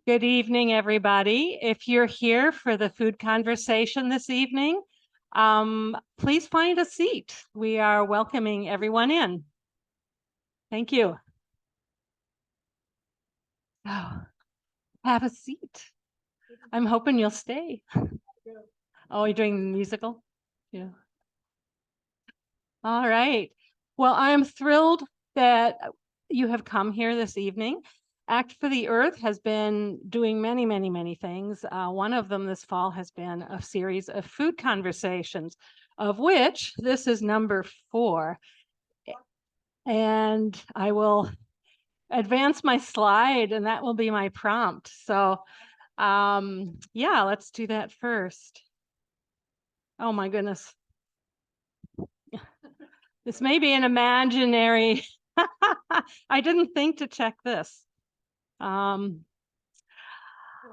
Good evening, everybody. If you're here for the food conversation this evening, please find a seat. We are welcoming everyone in. Thank you. Oh, have a seat. I'm hoping you'll stay. Oh, you're doing the musical? Yeah. All right. Well, I'm thrilled that you have come here this evening. Act for the Earth has been doing many, many, many things. One of them this fall has been a series of food conversations, of which this is number 4. And I will advance my slide, and that will be my prompt. So, yeah, let's do that first. Oh my goodness. This may be an imaginary. I didn't think to check this. Well,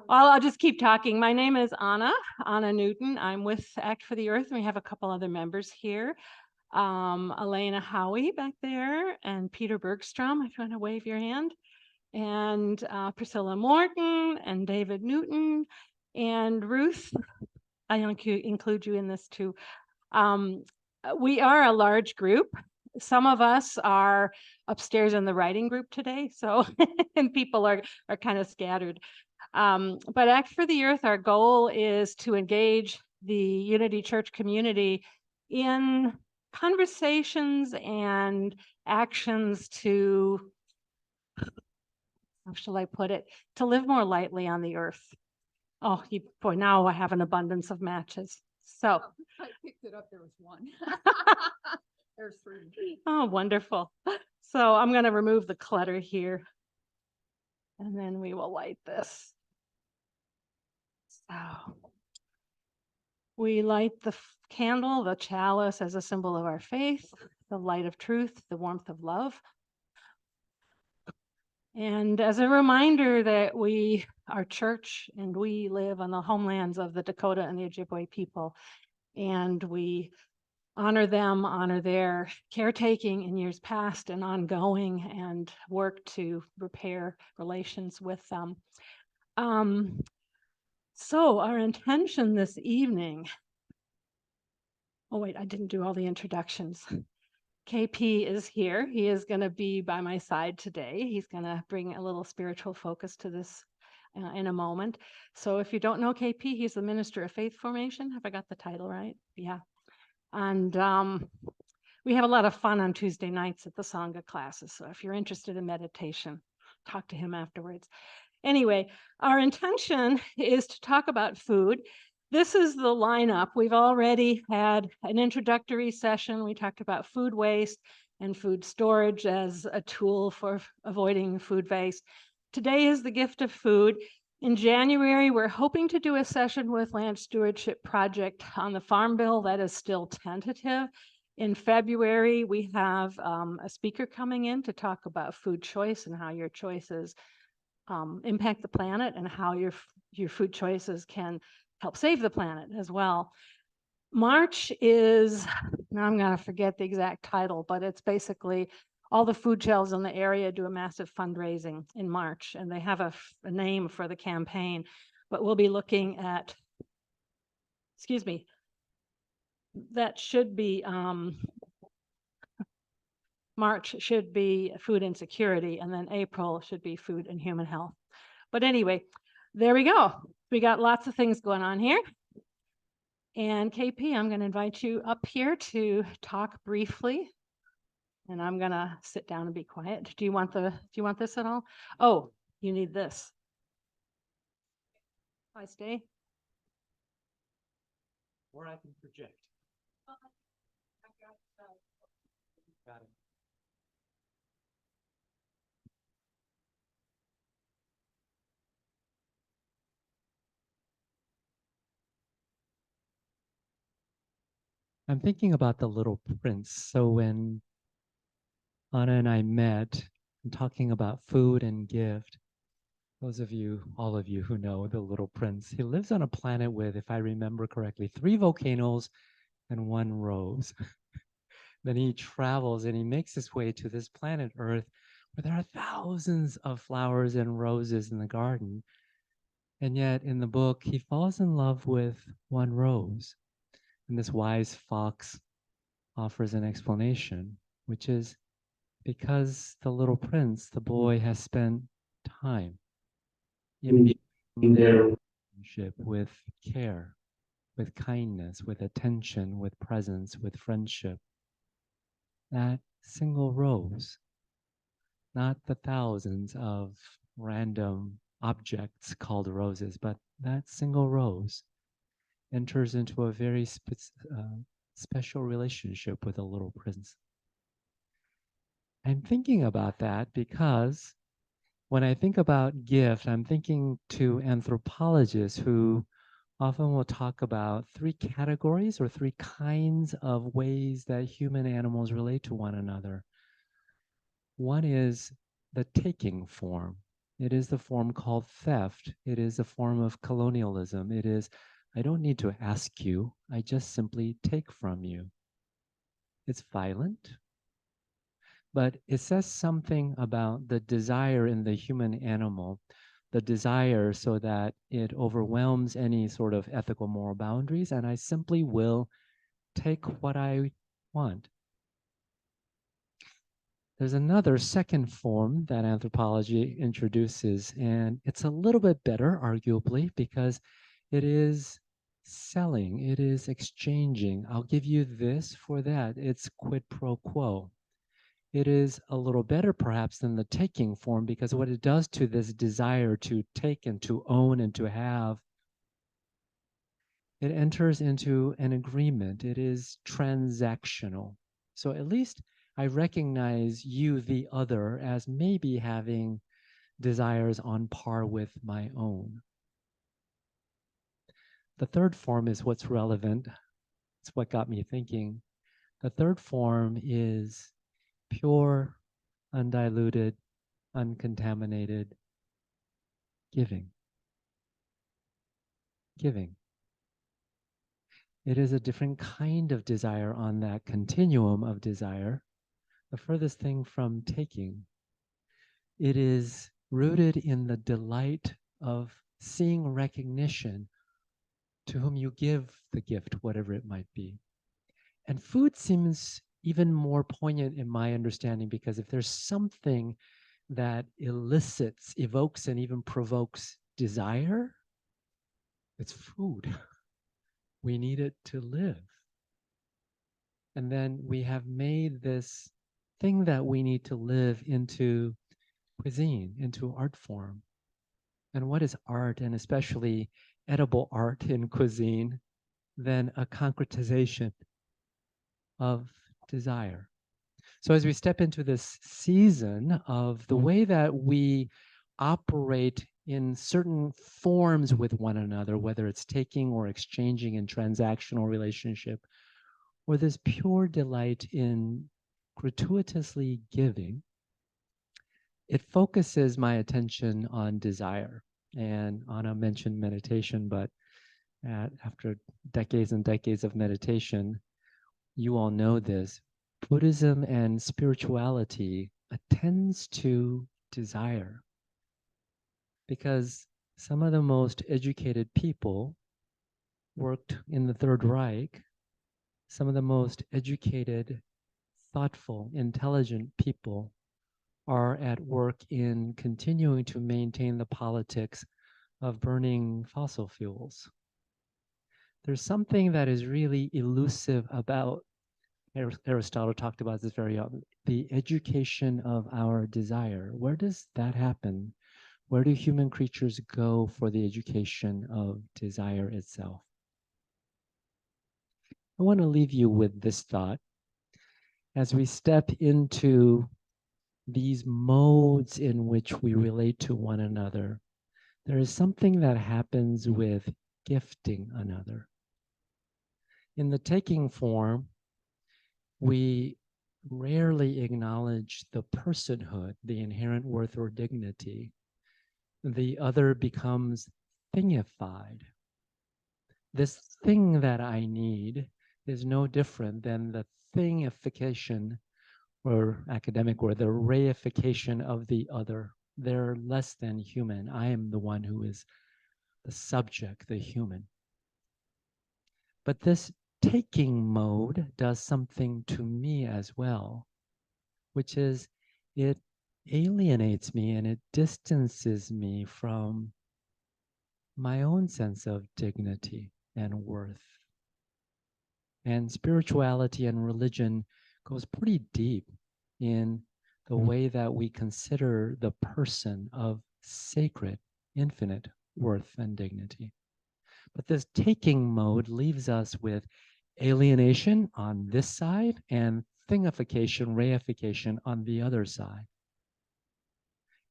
I'll just keep talking. My name is Anna Newton. I'm with Act for the Earth, and we have a couple other members here. Elena Howie back there, and Peter Bergstrom, if you want to wave your hand, and Priscilla Morton, and David Newton, and Ruth. I include you in this too. We are a large group. Some of us are upstairs in the writing group today, so and people are kind of scattered. But Act for the Earth, our goal is to engage the Unity Church community in conversations and actions to, how shall I put it, to live more lightly on the earth. Oh, boy, now I have an abundance of matches. So I picked it up. There was one. There's 3. Oh, wonderful. So I'm going to remove the clutter here. And then we will light this. So we light the candle, the chalice, as a symbol of our faith, the light of truth, the warmth of love. And as a reminder that we are church and we live on the homelands of the Dakota and the Ojibwe people. And we honor them, honor their caretaking in years past and ongoing, and work to repair relations with them. So our intention this evening, oh wait, I didn't do all the introductions. KP is here. He is going to be by my side today. He's going to bring a little spiritual focus to this in a moment. So if you don't know KP, he's the Minister of Faith Formation. Have I got the title right? Yeah. And we have a lot of fun on Tuesday nights at the Sangha classes. So if you're interested in meditation, talk to him afterwards. Anyway, our intention is to talk about food. This is the lineup. We've already had an introductory session. We talked about food waste and food storage as a tool for avoiding food waste. Today is the gift of food. In January, we're hoping to do a session with Land Stewardship Project on the Farm Bill. That is still tentative. In February, we have a speaker coming in to talk about food choice and how your choices impact the planet, and how your food choices can help save the planet as well. March is, now I'm going to forget the exact title, but it's basically all the food shelves in the area do a massive fundraising in March, and they have a name for the campaign, but we'll be looking at, excuse me, that should be, March should be food insecurity, and then April should be food and human health. But anyway, there we go. We got lots of things going on here. And KP, I'm going to invite you up here to talk briefly. And I'm going to sit down and be quiet. Do you want this at all? Oh, you need this. I stay. Or I can project. Got it. I'm thinking about The Little Prince. So when Anna and I met and talking about food and gift, those of you, all of you who know The Little Prince, he lives on a planet with, if I remember correctly, 3 volcanoes and 1 rose. Then he travels and he makes his way to this planet Earth where there are thousands of flowers and roses in the garden. And yet in the book, he falls in love with one rose. And this wise fox offers an explanation, which is because the little prince, the boy, has spent time imbuing their relationship with care, with kindness, with attention, with presence, with friendship. That single rose, not the thousands of random objects called roses, but that single rose enters into a very special relationship with a little prince. I'm thinking about that because when I think about gift, I'm thinking to anthropologists who often will talk about three categories or three kinds of ways that human animals relate to one another. One is the taking form. It is the form called theft. It is a form of colonialism. It is, I don't need to ask you, I just simply take from you. It's violent, but it says something about the desire in the human animal, the desire so that it overwhelms any sort of ethical moral boundaries, and I simply will take what I want. There's another second form that anthropology introduces, and it's a little bit better, arguably, because it is selling, it is exchanging. I'll give you this for that. It's quid pro quo. It is a little better, perhaps, than the taking form, because what it does to this desire to take and to own and to have, it enters into an agreement. It is transactional. So at least I recognize you, the other, as maybe having desires on par with my own. The third form is what's relevant. It's what got me thinking. The third form is pure, undiluted, uncontaminated giving. Giving. It is a different kind of desire on that continuum of desire, the furthest thing from taking. It is rooted in the delight of seeing recognition to whom you give the gift, whatever it might be. And food seems even more poignant in my understanding, because if there's something that elicits, evokes, and even provokes desire, it's food. We need it to live. And then we have made this thing that we need to live into cuisine, into art form. And what is art, and especially edible art in cuisine, than a concretization of desire? So as we step into this season of the way that we operate in certain forms with one another, whether it's taking or exchanging in transactional relationship, or this pure delight in gratuitously giving, it focuses my attention on desire. And Anna mentioned meditation, but after decades and decades of meditation, you all know this, Buddhism and spirituality attends to desire, because some of the most educated people worked in the Third Reich. Some of the most educated, thoughtful, intelligent people are at work in continuing to maintain the politics of burning fossil fuels. There's something that is really elusive about, Aristotle talked about this very often, the education of our desire. Where does that happen? Where do human creatures go for the education of desire itself? I want to leave you with this thought. As we step into these modes in which we relate to one another, there is something that happens with gifting another. In the taking form, we rarely acknowledge the personhood, the inherent worth or dignity. The other becomes thingified. This thing that I need is no different than the thingification, or academic word, the reification of the other. They're less than human. I am the one who is the subject, the human. But this taking mode does something to me as well, which is it alienates me and it distances me from my own sense of dignity and worth. And spirituality and religion goes pretty deep in the way that we consider the person of sacred, infinite worth and dignity. But this taking mode leaves us with alienation on this side and thingification, reification on the other side.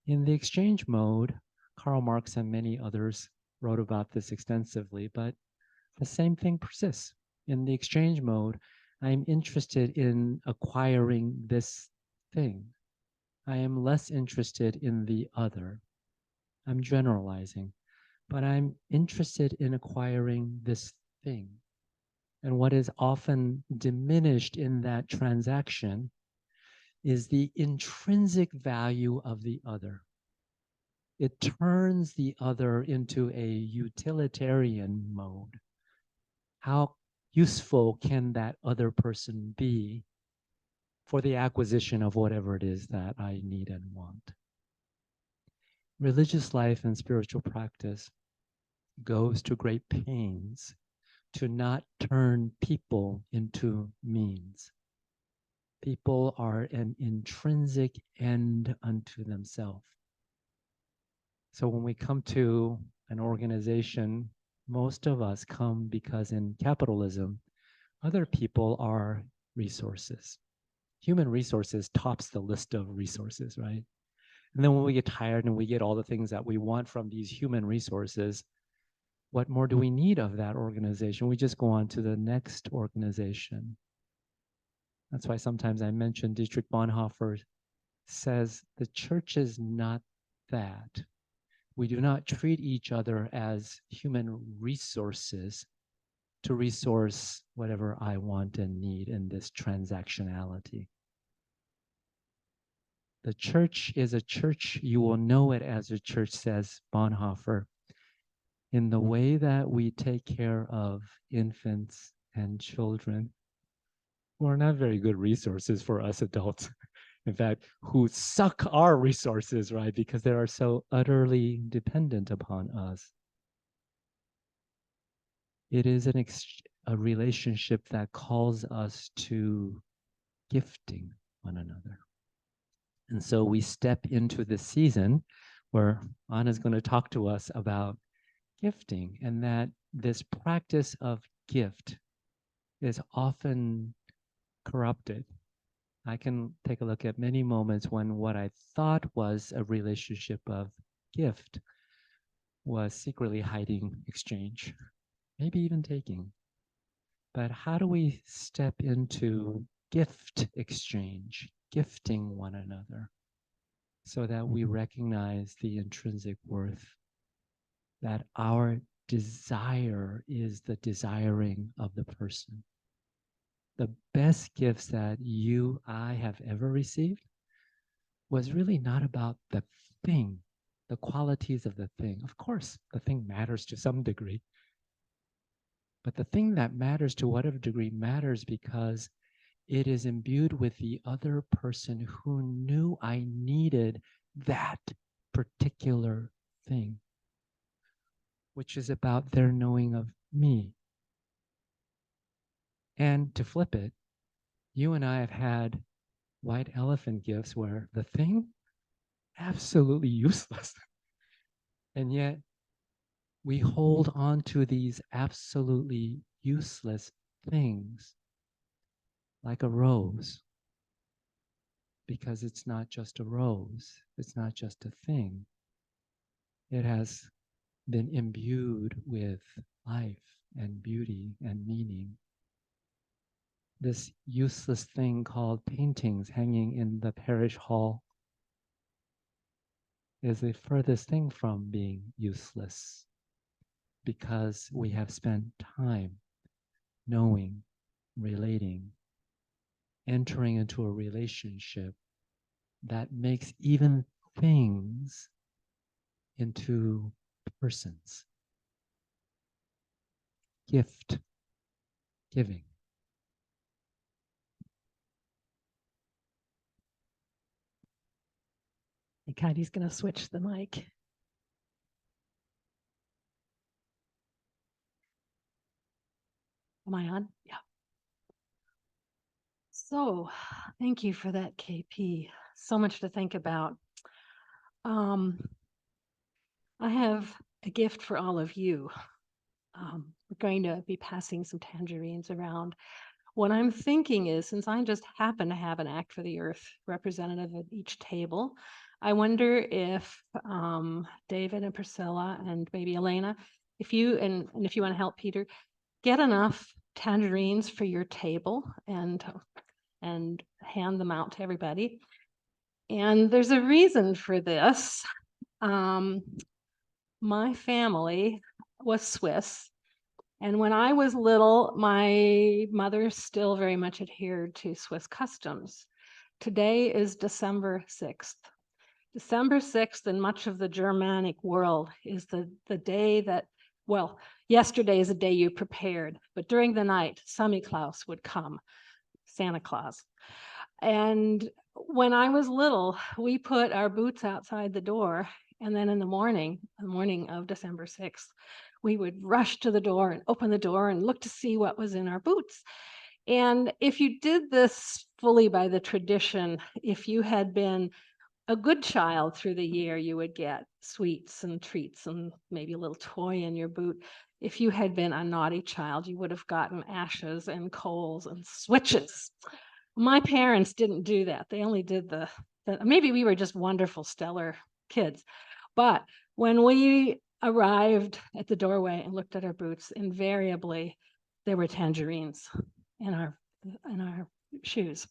In the exchange mode, Karl Marx and many others wrote about this extensively, but the same thing persists. In the exchange mode, I'm interested in acquiring this thing. I am less interested in the other. I'm generalizing, but I'm interested in acquiring this thing. And what is often diminished in that transaction is the intrinsic value of the other. It turns the other into a utilitarian mode. How useful can that other person be for the acquisition of whatever it is that I need and want? Religious life and spiritual practice goes to great pains to not turn people into means. People are an intrinsic end unto themselves. So when we come to an organization, most of us come because in capitalism, other people are resources. Human resources tops the list of resources, right? And then when we get tired and we get all the things that we want from these human resources, what more do we need of that organization? We just go on to the next organization. That's why sometimes I mention Dietrich Bonhoeffer says the church is not that. We do not treat each other as human resources to resource whatever I want and need in this transactionality. The church is a church, you will know it as a church, says Bonhoeffer, in the way that we take care of infants and children who are not very good resources for us adults. In fact, who suck our resources, right? Because they are so utterly dependent upon us. It is a relationship that calls us to gifting one another. And so we step into this season where Anna's going to talk to us about gifting, and that this practice of gift is often corrupted. I can take a look at many moments when what I thought was a relationship of gift was secretly hiding exchange, maybe even taking. But how do we step into gift exchange, gifting one another, so that we recognize the intrinsic worth, that our desire is the desiring of the person? The best gifts that I have ever received was really not about the thing, the qualities of the thing. Of course, the thing matters to some degree. But the thing that matters to whatever degree matters because it is imbued with the other person who knew I needed that particular thing, which is about their knowing of me. And to flip it, you and I have had white elephant gifts where the thing, absolutely useless. And yet we hold on to these absolutely useless things like a rose, because it's not just a rose, it's not just a thing. It has been imbued with life and beauty and meaning. This useless thing called paintings hanging in the parish hall is the furthest thing from being useless, because we have spent time knowing, relating, entering into a relationship that makes even things into persons. gift giving. Heidi's going to switch the mic. Am I on? Yeah. So, thank you for that, KP. So much to think about. I have a gift for all of you. We're going to be passing some tangerines around. What I'm thinking is, since I just happen to have an Act for the Earth representative at each table, I wonder if David and Priscilla and maybe Elena, if you and if you want to help Peter, get enough tangerines for your table and hand them out to everybody. And there's a reason for this. My family was Swiss, and when I was little, my mother still very much adhered to Swiss customs. Today is December 6th. December 6th in much of the Germanic world is the day that, well, yesterday is the day you prepared, but during the night, Samichlaus would come, Santa Claus. And when I was little, we put our boots outside the door, and then in the morning of December 6th, we would rush to the door and open the door and look to see what was in our boots. And if you did this fully by the tradition, if you had been a good child through the year, you would get sweets and treats and maybe a little toy in your boot. If you had been a naughty child, you would have gotten ashes and coals and switches. My parents didn't do that. They only did maybe we were just wonderful, stellar kids. But when we arrived at the doorway and looked at our boots, invariably there were tangerines in our shoes.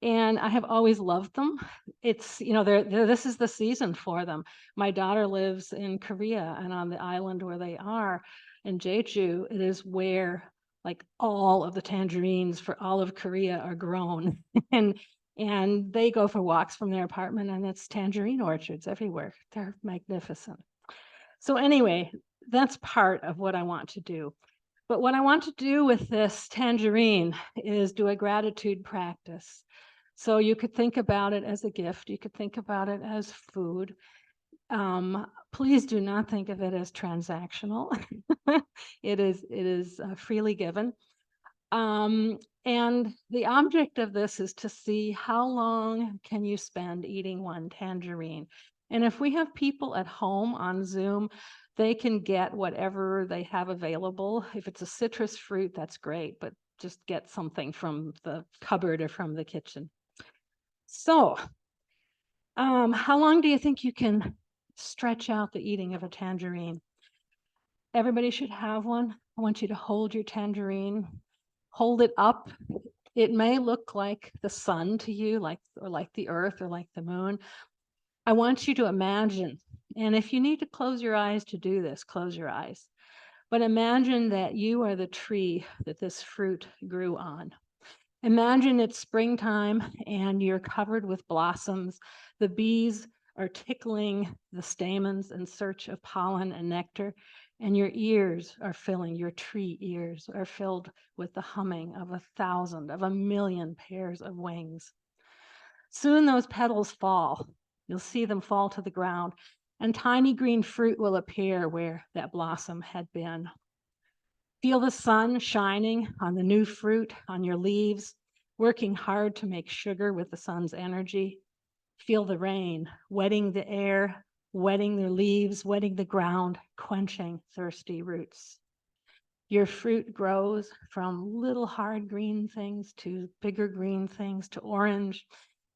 And I have always loved them. It's, this is the season for them. My daughter lives in Korea, and on the island where they are, in Jeju, it is where like all of the tangerines for all of Korea are grown. and they go for walks from their apartment, and it's tangerine orchards everywhere. They're magnificent. So anyway, that's part of what I want to do. But what I want to do with this tangerine is do a gratitude practice. So you could think about it as a gift. You could think about it as food. Please do not think of it as transactional. It is freely given. And the object of this is to see how long can you spend eating one tangerine. And if we have people at home on Zoom, they can get whatever they have available. If it's a citrus fruit, that's great, but just get something from the cupboard or from the kitchen. So, how long do you think you can stretch out the eating of a tangerine? Everybody should have one. I want you to hold your tangerine, hold it up. It may look like the sun to you, or like the earth or like the moon. I want you to imagine, and if you need to close your eyes to do this, close your eyes. But imagine that you are the tree that this fruit grew on. Imagine it's springtime and you're covered with blossoms. The bees are tickling the stamens in search of pollen and nectar, and your tree ears are filled with the humming of 1,000, of 1,000,000 pairs of wings. Soon those petals fall. You'll see them fall to the ground, and tiny green fruit will appear where that blossom had been. Feel the sun shining on the new fruit, on your leaves, working hard to make sugar with the sun's energy. Feel the rain wetting the air, wetting the leaves, wetting the ground, quenching thirsty roots. Your fruit grows from little hard green things to bigger green things to orange.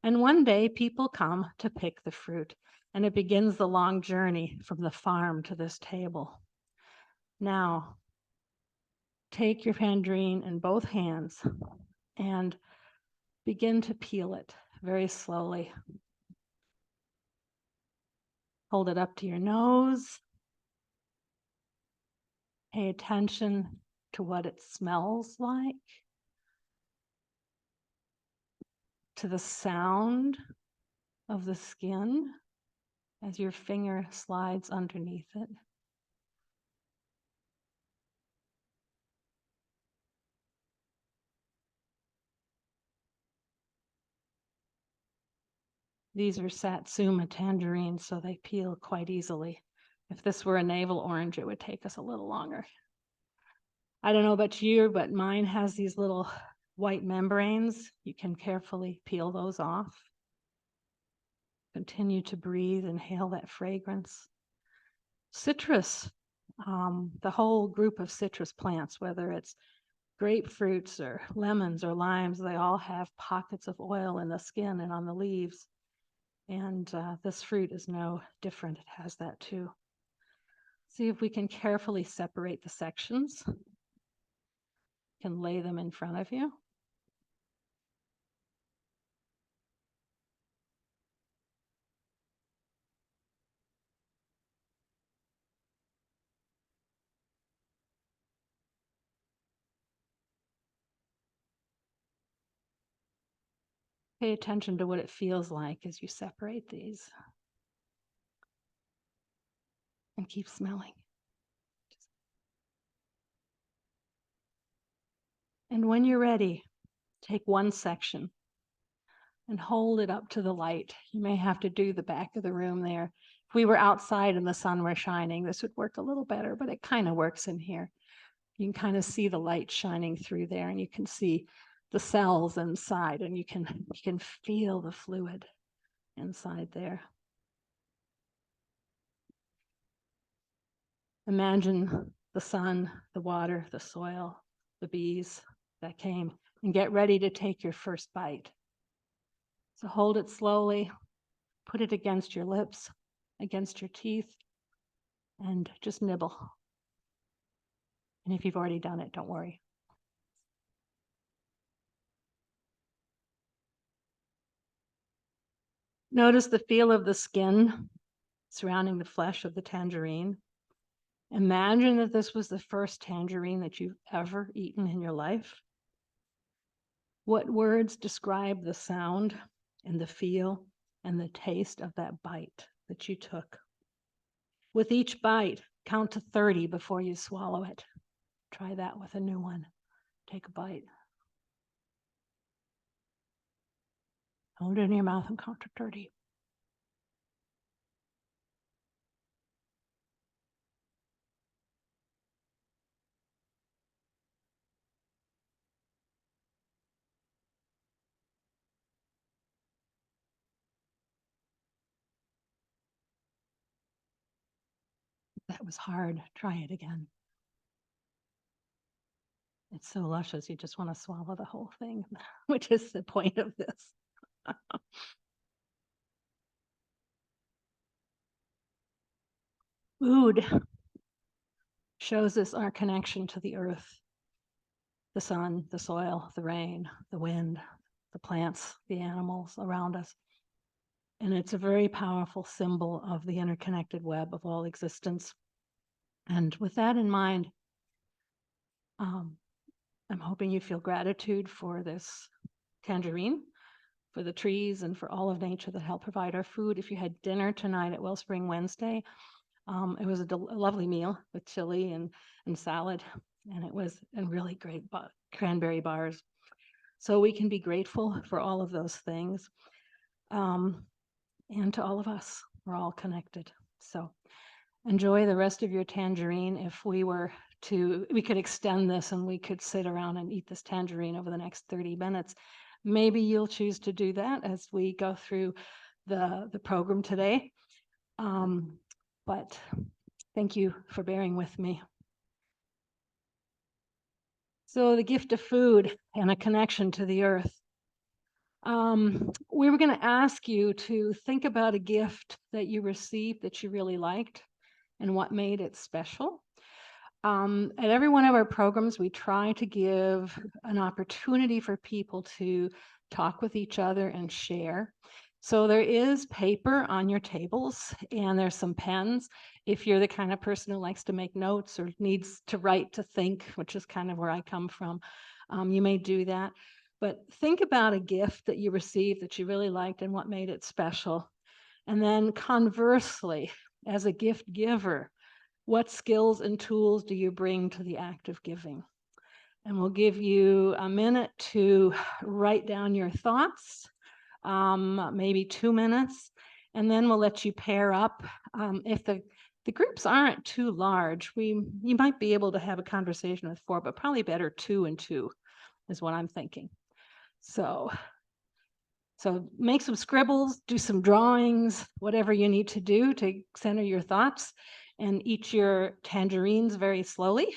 And one day people come to pick the fruit, and it begins the long journey from the farm to this table. Now, take your tangerine in both hands and begin to peel it very slowly. Hold it up to your nose. Pay attention to what it smells like, to the sound of the skin as your finger slides underneath it. These are Satsuma tangerines, so they peel quite easily. If this were a navel orange, it would take us a little longer. I don't know about you, but mine has these little white membranes. You can carefully peel those off. Continue to breathe, inhale that fragrance. Citrus, the whole group of citrus plants, whether it's grapefruits or lemons or limes, they all have pockets of oil in the skin and on the leaves. And this fruit is no different. It has that too. See if we can carefully separate the sections. You can lay them in front of you. Pay attention to what it feels like as you separate these. And keep smelling. And when you're ready, take one section and hold it up to the light. You may have to do the back of the room there. If we were outside and the sun were shining, this would work a little better, but it kind of works in here. You can kind of see the light shining through there, and you can see the cells inside, and you can feel the fluid inside there. Imagine the sun, the water, the soil, the bees that came, and get ready to take your first bite. So hold it slowly, put it against your lips, against your teeth, and just nibble. And if you've already done it, don't worry. Notice the feel of the skin surrounding the flesh of the tangerine. Imagine that this was the first tangerine that you've ever eaten in your life. What words describe the sound and the feel and the taste of that bite that you took? With each bite, count to 30 before you swallow it. Try that with a new one. Take a bite. Hold it in your mouth and count to 30. That was hard. Try it again. It's so luscious, you just want to swallow the whole thing, which is the point of this. Food shows us our connection to the earth, the sun, the soil, the rain, the wind, the plants, the animals around us. And it's a very powerful symbol of the interconnected web of all existence. And with that in mind, I'm hoping you feel gratitude for this tangerine, for the trees, and for all of nature that help provide our food. If you had dinner tonight at Wellspring Wednesday, it was a lovely meal with chili and salad, and it was a really great cranberry bars. So we can be grateful for all of those things. And to all of us, we're all connected. So enjoy the rest of your tangerine. If we could extend this and we could sit around and eat this tangerine over the next 30 minutes. Maybe you'll choose to do that as we go through the program today. But thank you for bearing with me. So the gift of food and a connection to the earth. We were going to ask you to think about a gift that you received that you really liked and what made it special. At every one of our programs, we try to give an opportunity for people to talk with each other and share. So there is paper on your tables, and there's some pens. If you're the kind of person who likes to make notes or needs to write to think, which is kind of where I come from, you may do that. But think about a gift that you received that you really liked and what made it special. And then conversely, as a gift giver, what skills and tools do you bring to the act of giving? And we'll give you a minute to write down your thoughts. maybe 2 minutes, and then we'll let you pair up. If the groups aren't too large, you might be able to have a conversation with 4, but probably better 2 and 2 is what I'm thinking. So make some scribbles, do some drawings, whatever you need to do to center your thoughts, and eat your tangerines very slowly.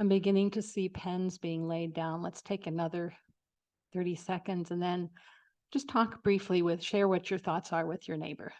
I'm beginning to see pens being laid down. Let's take another 30 seconds and then just talk briefly share what your thoughts are with your neighbor.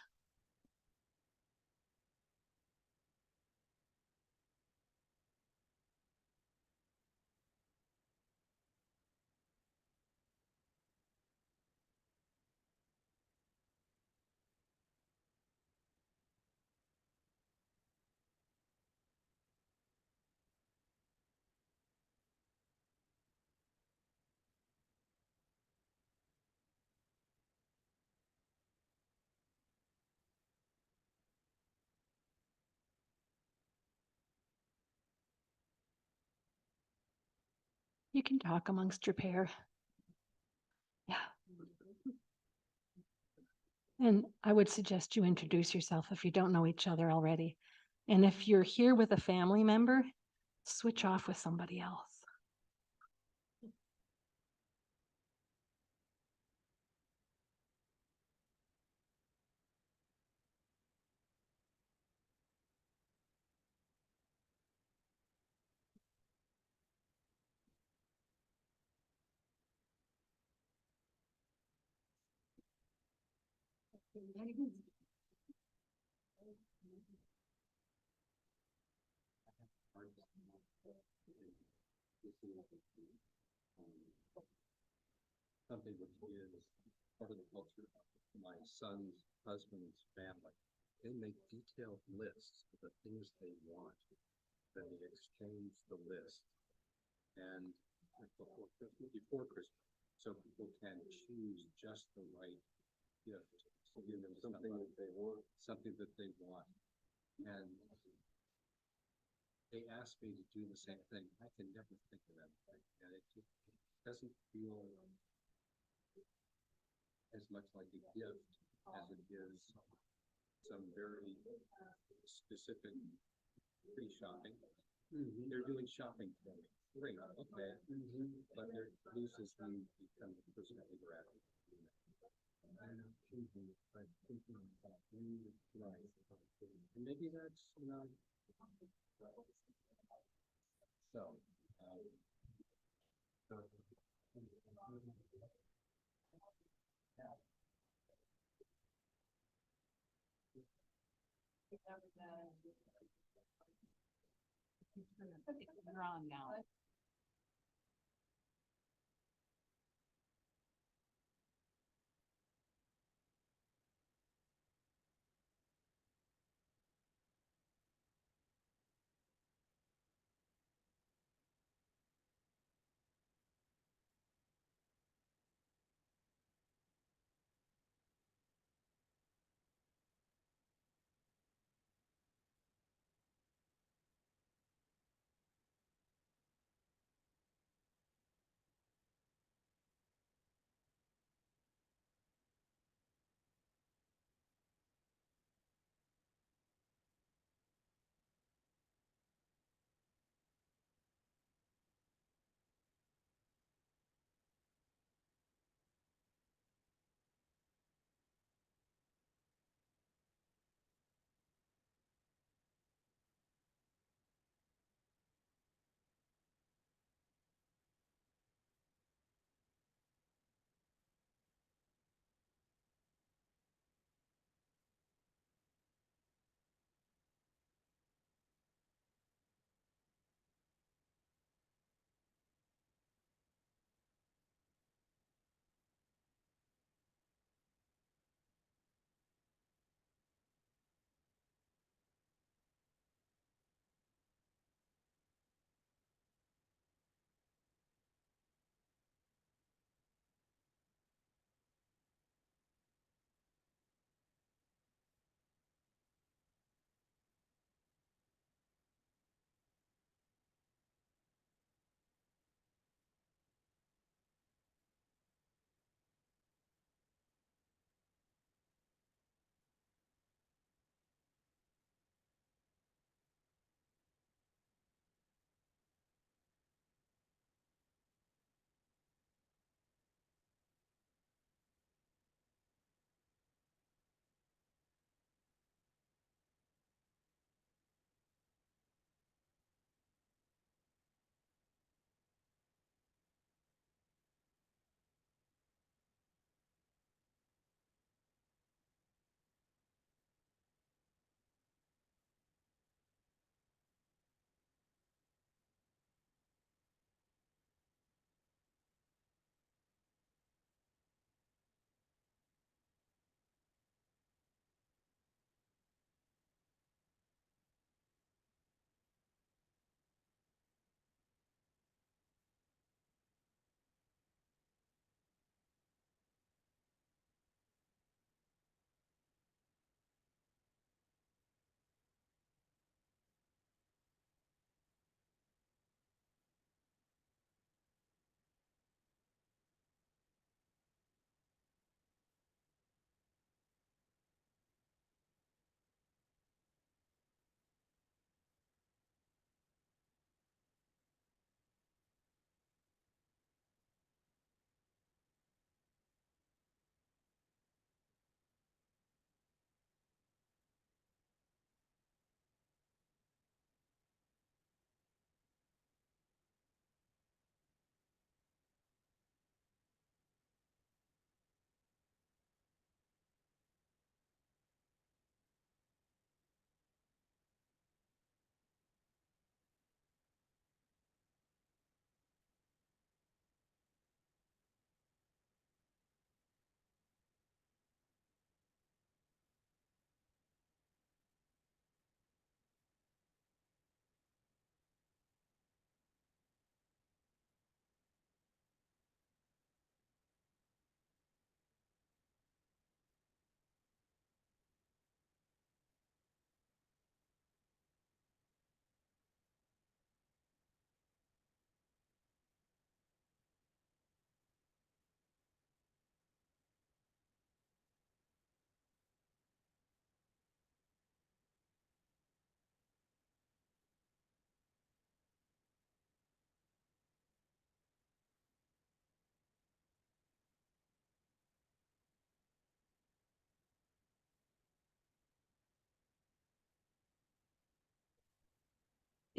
You can talk amongst your pair. Yeah. And I would suggest you introduce yourself if you don't know each other already. And if you're here with a family member, switch off with somebody else. Something which is part of the culture of my son's husband's family. They make detailed lists of the things they want. Then they exchange the list. And before Christmas, so people can choose just the right gift to give them something that they want, And they asked me to do the same thing. I can never think of that thing. And it just doesn't feel as much like a gift as it is some very specific pre-shopping. They're doing shopping for me. Great, okay. But it loses when you become the person that you're at. Right. And maybe that's, so. You're on now.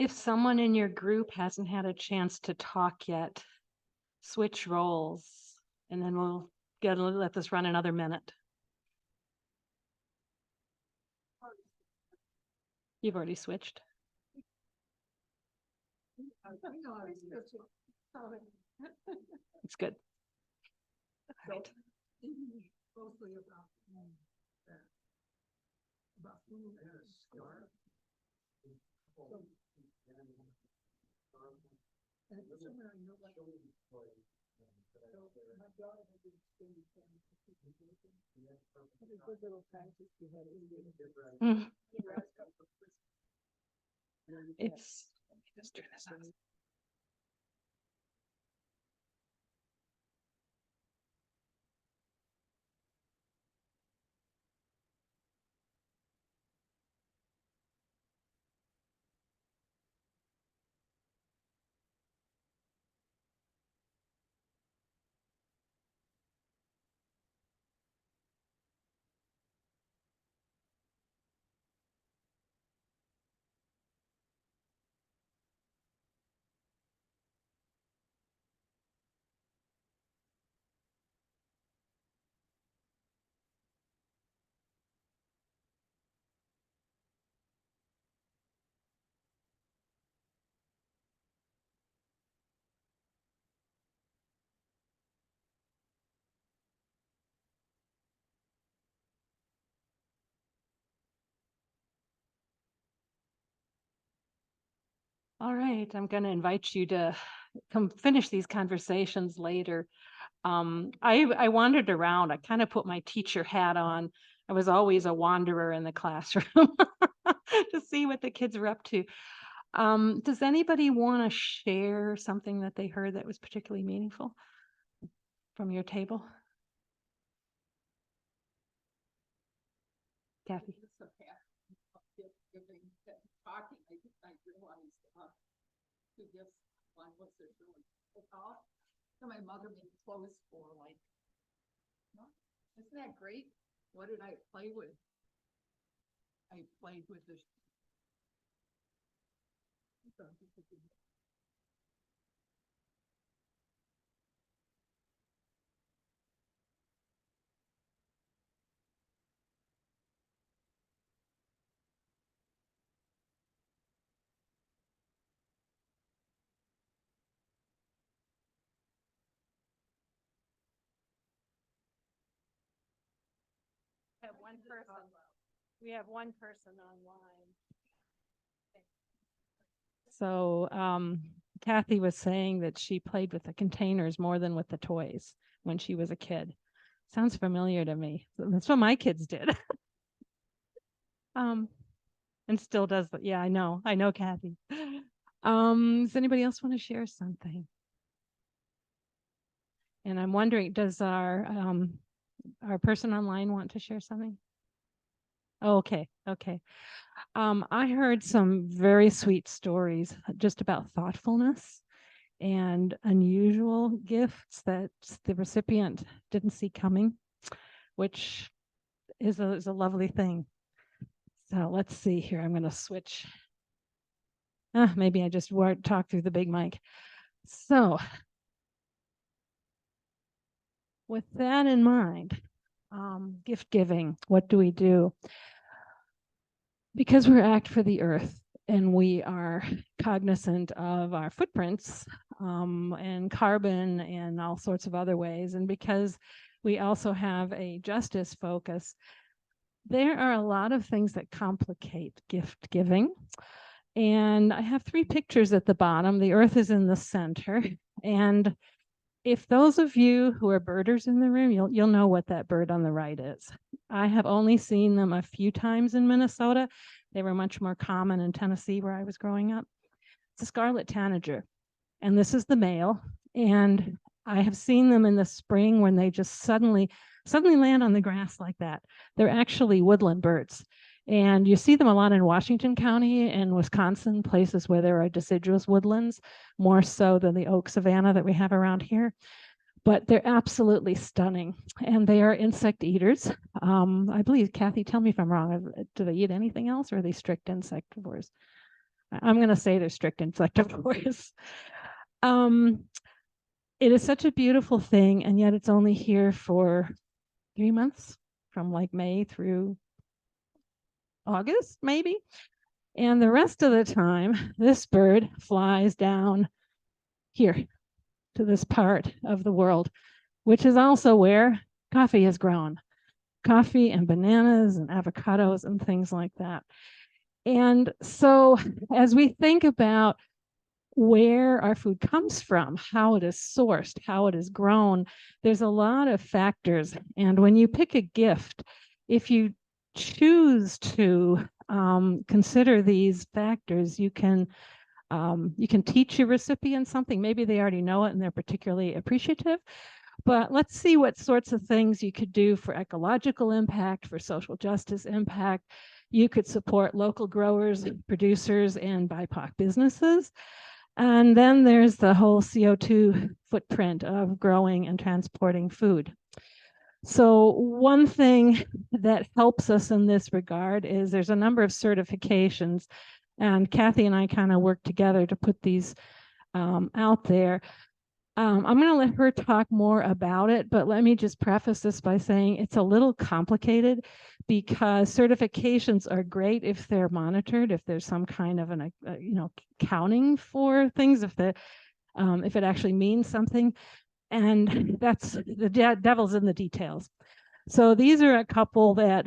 If someone in your group hasn't had a chance to talk yet, switch roles, and then we'll let this run another minute. You've already switched. It's good. All right. Mostly about food and a scar. And somewhere I know, like, so my daughter had been extended family. What a good little practice you had in Mm. It's, let me just turn this on. All right, I'm going to invite you to come finish these conversations later. I wandered around. I kind of put my teacher hat on. I was always a wanderer in the classroom to see what the kids were up to. Does anybody want to share something that they heard that was particularly meaningful from your table? Kathy. Talking, I realized two gifts. One was there's really off. So my mother made clothes for, like, isn't that great? What did I play with? I played with this. Have one person. We have one person online. So Kathy was saying that she played with the containers more than with the toys when she was a kid. Sounds familiar to me. That's what my kids did. And still does, but yeah, I know, Kathy. Does anybody else want to share something? And I'm wondering, does our person online want to share something? Oh, okay. I heard some very sweet stories just about thoughtfulness and unusual gifts that the recipient didn't see coming, which is a lovely thing. So let's see here. I'm going to switch. Maybe I just talk through the big mic. So with that in mind, gift giving, what do we do? Because we're Act for the Earth and we are cognizant of our footprints and carbon and all sorts of other ways, and because we also have a justice focus, there are a lot of things that complicate gift giving. And I have 3 pictures at the bottom. The Earth is in the center. And if those of you who are birders in the room, you'll know what that bird on the right is. I have only seen them a few times in Minnesota. They were much more common in Tennessee where I was growing up. It's a scarlet tanager, and this is the male. And I have seen them in the spring when they just suddenly land on the grass like that. They're actually woodland birds. And you see them a lot in Washington County and Wisconsin, places where there are deciduous woodlands, more so than the oak savanna that we have around here. But they're absolutely stunning. And they are insect eaters. I believe, Kathy, tell me if I'm wrong. Do they eat anything else, or are they strict insectivores? I'm going to say they're strict insectivores. Um, it is such a beautiful thing, and yet it's only here for 3 months, from like May through August, maybe. And the rest of the time, this bird flies down here to this part of the world, which is also where coffee is grown. Coffee and bananas and avocados and things like that. And so as we think about where our food comes from, how it is sourced, how it is grown, there's a lot of factors. And when you pick a gift, if you choose to consider these factors, you can teach your recipient something. Maybe they already know it and they're particularly appreciative. But let's see what sorts of things you could do for ecological impact, for social justice impact. You could support local growers, producers, and BIPOC businesses. And then there's the whole CO2 footprint of growing and transporting food. So one thing that helps us in this regard is there's a number of certifications, and Kathy and I kind of work together to put these out there. I'm going to let her talk more about it, but let me just preface this by saying it's a little complicated because certifications are great if they're monitored, if there's some kind of an, counting for things, if it actually means something, and that's the devil's in the details. So these are a couple that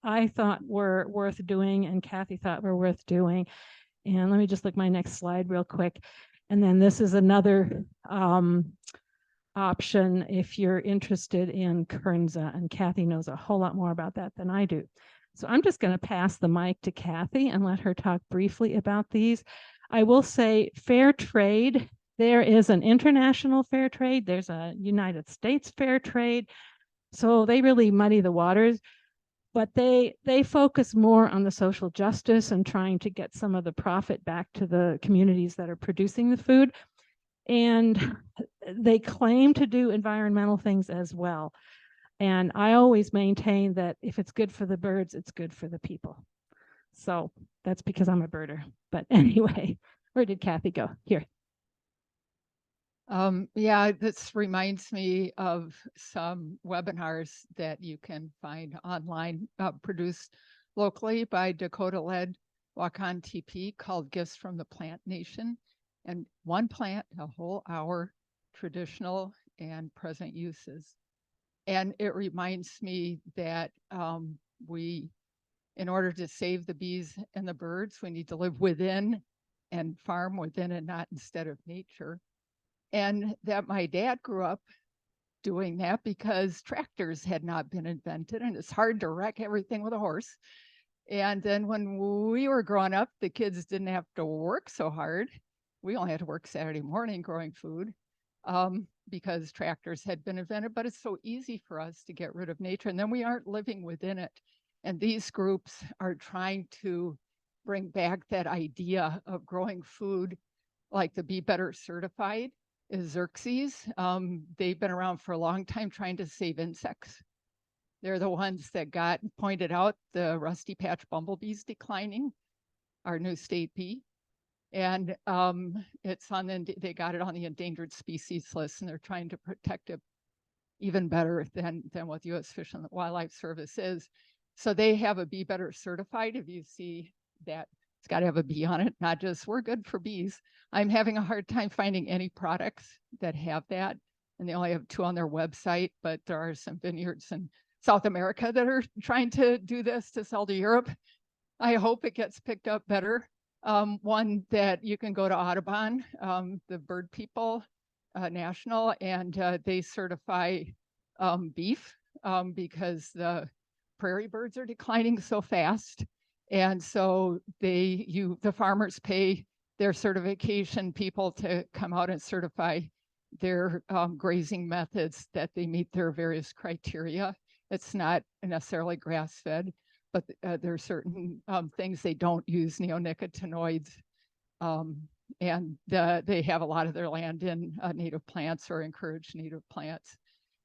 I thought were worth doing, and Kathy thought were worth doing. And let me just look at my next slide real quick. And then this is another option if you're interested in Kernza, and Kathy knows a whole lot more about that than I do. So I'm just going to pass the mic to Kathy and let her talk briefly about these. I will say fair trade, there is an international fair trade, there's a United States fair trade, so they really muddy the waters. But they focus more on the social justice and trying to get some of the profit back to the communities that are producing the food. And they claim to do environmental things as well. And I always maintain that if it's good for the birds, it's good for the people. So that's because I'm a birder. But anyway, where did Kathy go? Here. Yeah, this reminds me of some webinars that you can find online, produced locally by Dakota-led Wakan TP, called Gifts from the Plant Nation. And one plant, a whole hour, traditional and present uses. And it reminds me that we, in order to save the bees and the birds, we need to live within and farm within and not instead of nature. And that my dad grew up doing that because tractors had not been invented, and it's hard to wreck everything with a horse. And then when we were growing up, the kids didn't have to work so hard. We only had to work Saturday morning growing food because tractors had been invented, but it's so easy for us to get rid of nature, and then we aren't living within it. And these groups are trying to bring back that idea of growing food like the Be Better Certified is Xerxes. They've been around for a long time trying to save insects. They're the ones that pointed out the rusty patch bumblebees declining, our new state bee. And it's they got it on the endangered species list, and they're trying to protect it even better than what the U.S. Fish and Wildlife Service is. So they have a Be Better Certified. If you see that, it's got to have a bee on it, not just we're good for bees. I'm having a hard time finding any products that have that, and they only have 2 on their website, but there are some vineyards in South America that are trying to do this to sell to Europe. I hope it gets picked up better. One that you can go to Audubon, the Bird People National, and they certify beef because the prairie birds are declining so fast. And so the farmers pay their certification people to come out and certify their grazing methods, that they meet their various criteria. It's not necessarily grass-fed, but there are certain things they don't use neonicotinoids. And they have a lot of their land in native plants or encourage native plants.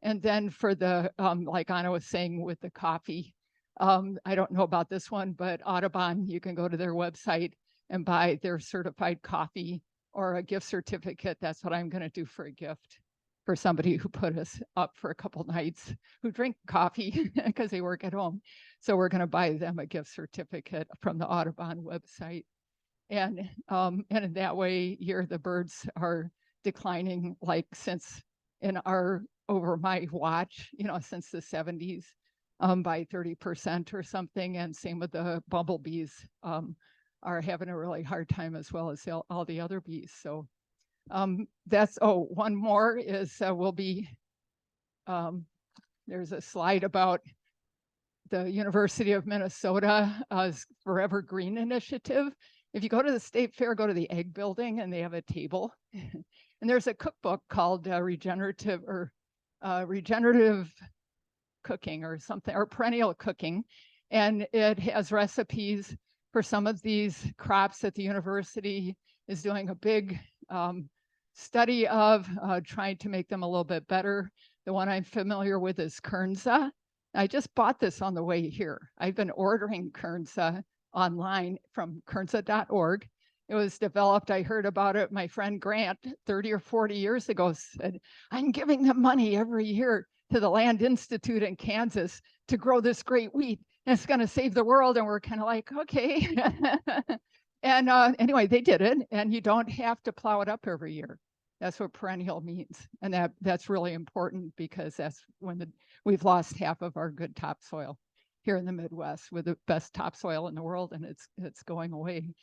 And then for the, like Anna was saying with the coffee, I don't know about this one, but Audubon, you can go to their website. and buy their certified coffee or a gift certificate. That's what I'm going to do for a gift for somebody who put us up for a couple nights, who drink coffee because they work at home. So we're going to buy them a gift certificate from the Audubon website. And in that way, here the birds are declining, like since over my watch, since the 70s, by 30% or something. And same with the bumblebees, are having a really hard time, as well as all the other bees. So one more is there's a slide about the University of Minnesota's Forever Green initiative. If you go to the state fair, go to the egg building, and they have a table. And there's a cookbook called regenerative cooking or something, or perennial cooking. And it has recipes for some of these crops that the university is doing a big study of, trying to make them a little bit better. The one I'm familiar with is Kernza. I just bought this on the way here. I've been ordering Kernza online from kernza.org. It was developed, I heard about it, my friend Grant 30 or 40 years ago said, I'm giving them money every year to the Land Institute in Kansas to grow this great wheat, and it's going to save the world. And we're kind of like, okay. And anyway, they did it, and you don't have to plow it up every year. That's what perennial means. And that's really important, because that's when we've lost half of our good topsoil here in the Midwest, with the best topsoil in the world, and it's going away.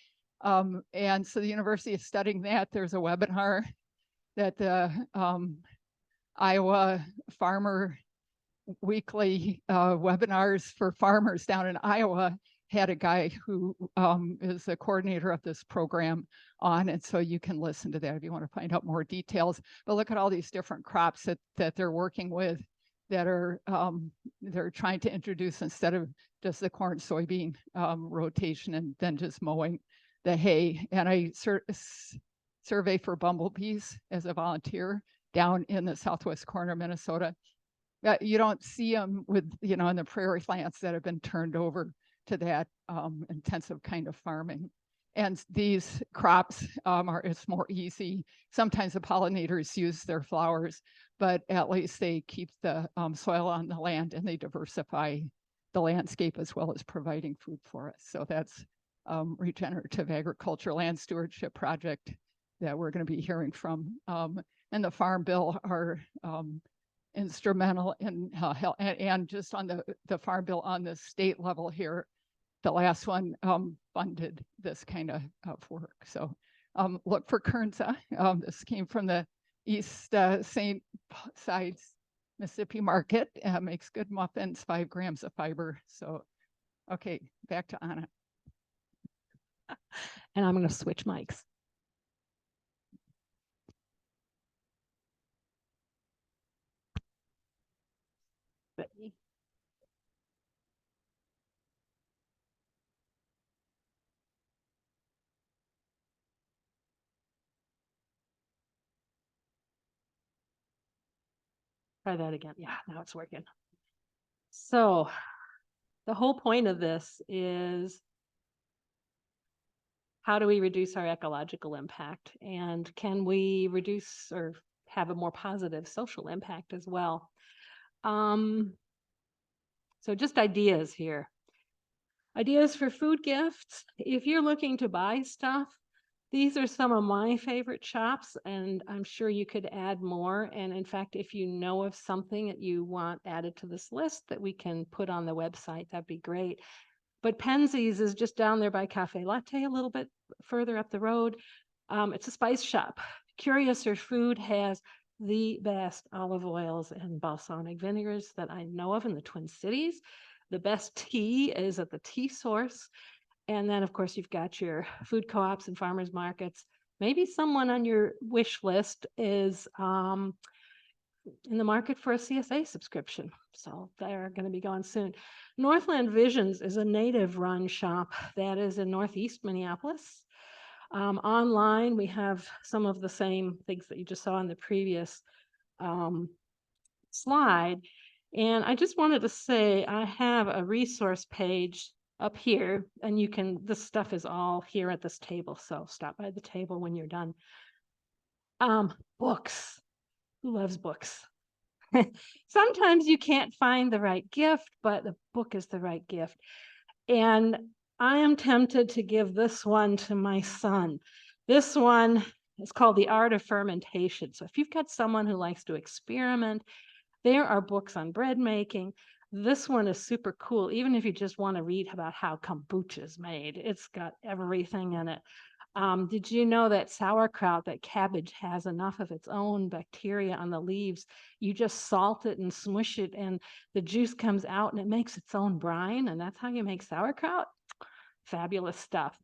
And so the university is studying that. There's a webinar that the Iowa Farmer weekly webinars for farmers down in Iowa had a guy who is the coordinator of this program on, and so you can listen to that if you want to find out more details. But look at all these different crops that they're working with, that are they're trying to introduce, instead of just the corn soybean rotation and then just mowing the hay. And I survey for bumblebees as a volunteer down in the southwest corner of Minnesota. You don't see them in the prairie lands that have been turned over to that intensive kind of farming. And these crops it's more easy. Sometimes the pollinators use their flowers, but at least they keep the soil on the land, and they diversify the landscape, as well as providing food for us. So that's regenerative agriculture land stewardship project that we're going to be hearing from. And the Farm Bill are instrumental in help, and just on the Farm Bill on the state level here, the last one funded this kind of work. So look for Kernza. This came from the East St. Sides Mississippi market. Makes good muffins, 5 grams of fiber. So, okay, back to Anna. And I'm going to switch mics. Try that again. Yeah, now it's working. So the whole point of this is, how do we reduce our ecological impact? And can we reduce or have a more positive social impact as well? So just ideas here. Ideas for food gifts. If you're looking to buy stuff, these are some of my favorite shops, and I'm sure you could add more. And in fact, if you know of something that you want added to this list that we can put on the website, that'd be great. But Penzies is just down there by Cafe Latte, a little bit further up the road. It's a spice shop. Curiouser Food has the best olive oils and balsamic vinegars that I know of in the Twin Cities. The best tea is at the Tea Source. And then, of course, you've got your food co-ops and farmers markets. Maybe someone on your wish list is in the market for a CSA subscription. So they're going to be going soon. Northland Visions is a native-run shop that is in Northeast Minneapolis. Online, we have some of the same things that you just saw in the previous slide. And I just wanted to say, I have a resource page up here, and this stuff is all here at this table, so stop by the table when you're done. Books. Who loves books? Sometimes you can't find the right gift, but the book is the right gift. And I am tempted to give this one to my son. This one is called The Art of Fermentation. So if you've got someone who likes to experiment, there are books on bread making. This one is super cool, even if you just want to read about how kombucha is made. It's got everything in it. Did you know that sauerkraut, that cabbage, has enough of its own bacteria on the leaves? You just salt it and smush it, and the juice comes out, and it makes its own brine, and that's how you make sauerkraut? Fabulous stuff.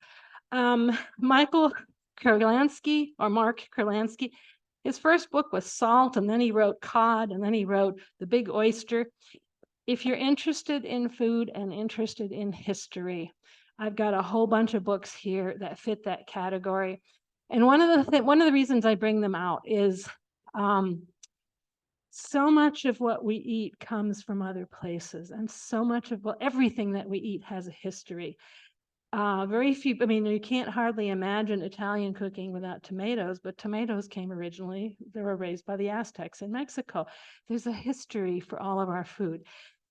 Michael Kurlansky, or Mark Kurlansky, his first book was Salt, and then he wrote Cod, and then he wrote The Big Oyster. If you're interested in food and interested in history, I've got a whole bunch of books here that fit that category. And one of the reasons I bring them out is so much of what we eat comes from other places, and so much of everything that we eat has a history. Very few, I mean, you can't hardly imagine Italian cooking without tomatoes, but tomatoes came originally, they were raised by the Aztecs in Mexico. There's a history for all of our food,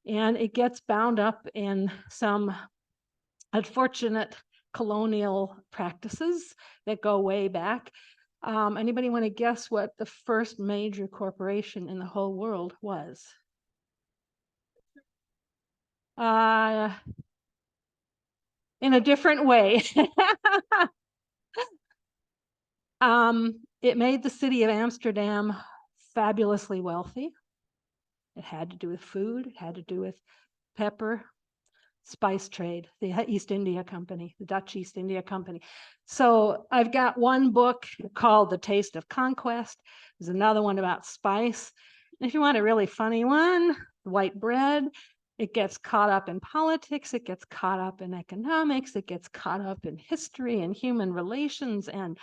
and it gets bound up in some unfortunate colonial practices that go way back. Anybody want to guess what the first major corporation in the whole world was? In a different way. It made the city of Amsterdam fabulously wealthy. It had to do with food, it had to do with pepper, spice trade, the East India Company, the Dutch East India Company. So I've got one book called The Taste of Conquest. There's another one about spice. And if you want a really funny one, white bread, it gets caught up in politics, it gets caught up in economics, it gets caught up in history and human relations and